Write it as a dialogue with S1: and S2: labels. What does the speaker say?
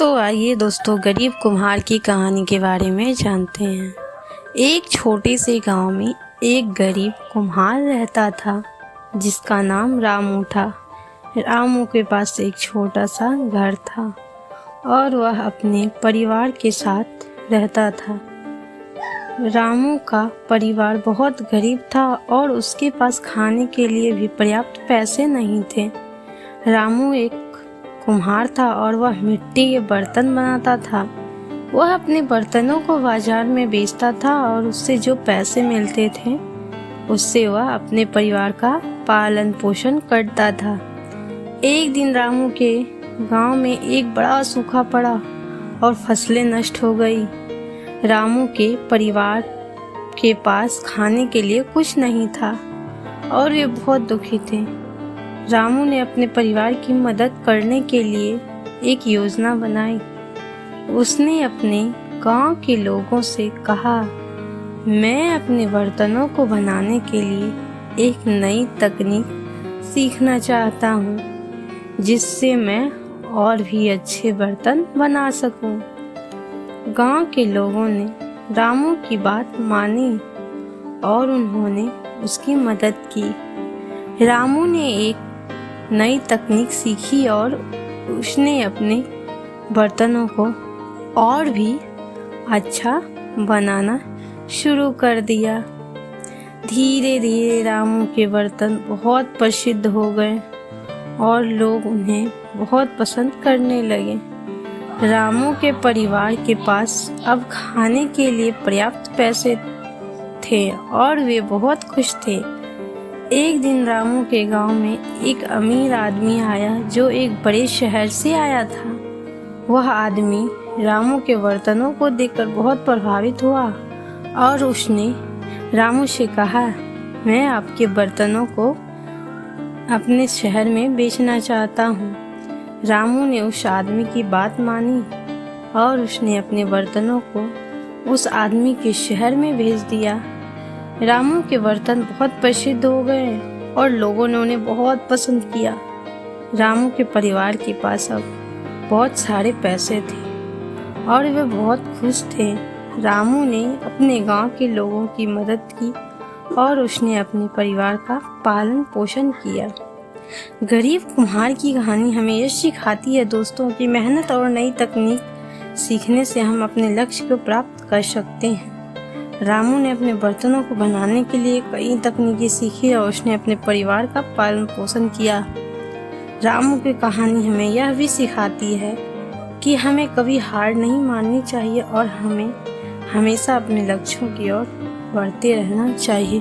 S1: तो आइए दोस्तों गरीब कुम्हार की कहानी के बारे में जानते हैं। एक छोटे से गांव में एक गरीब कुम्हार रहता था जिसका नाम रामू था। रामू के पास एक छोटा सा घर था और वह अपने परिवार के साथ रहता था। रामू का परिवार बहुत गरीब था और उसके पास खाने के लिए भी पर्याप्त पैसे नहीं थे। रामू एक कुम्हार था और वह मिट्टी के बर्तन बनाता था। वह अपने बर्तनों को बाजार में बेचता था और उससे जो पैसे मिलते थे उससे वह अपने परिवार का पालन पोषण करता था। एक दिन रामू के गांव में एक बड़ा सूखा पड़ा और फसलें नष्ट हो गई। रामू के परिवार के पास खाने के लिए कुछ नहीं था और वे बहुत दुखी थे। रामू ने अपने परिवार की मदद करने के लिए एक योजना बनाई। उसने अपने गांव के लोगों से कहा, मैं अपने बर्तनों को बनाने के लिए एक नई तकनीक सीखना चाहता हूँ जिससे मैं और भी अच्छे बर्तन बना सकूँ। गांव के लोगों ने रामू की बात मानी और उन्होंने उसकी मदद की। रामू ने एक नई तकनीक सीखी और उसने अपने बर्तनों को और भी अच्छा बनाना शुरू कर दिया। धीरे धीरे रामू के बर्तन बहुत प्रसिद्ध हो गए और लोग उन्हें बहुत पसंद करने लगे। रामू के परिवार के पास अब खाने के लिए पर्याप्त पैसे थे और वे बहुत खुश थे। एक दिन रामू के गांव में एक अमीर आदमी आया जो एक बड़े शहर से आया था। वह आदमी रामू के बर्तनों को देखकर बहुत प्रभावित हुआ और उसने रामू से कहा, मैं आपके बर्तनों को अपने शहर में बेचना चाहता हूँ। रामू ने उस आदमी की बात मानी और उसने अपने बर्तनों को उस आदमी के शहर में भेज दिया। रामू के बर्तन बहुत प्रसिद्ध हो गए और लोगों ने उन्हें बहुत पसंद किया। रामू के परिवार के पास अब बहुत सारे पैसे थे और वे बहुत खुश थे। रामू ने अपने गांव के लोगों की मदद की और उसने अपने परिवार का पालन पोषण किया। गरीब कुम्हार की कहानी हमें यह सिखाती है दोस्तों कि मेहनत और नई तकनीक सीखने से हम अपने लक्ष्य को प्राप्त कर सकते हैं। रामू ने अपने बर्तनों को बनाने के लिए कई तकनीकें सीखी और उसने अपने परिवार का पालन पोषण किया। रामू की कहानी हमें यह भी सिखाती है कि हमें कभी हार नहीं माननी चाहिए और हमें हमेशा अपने लक्ष्यों की ओर बढ़ते रहना चाहिए।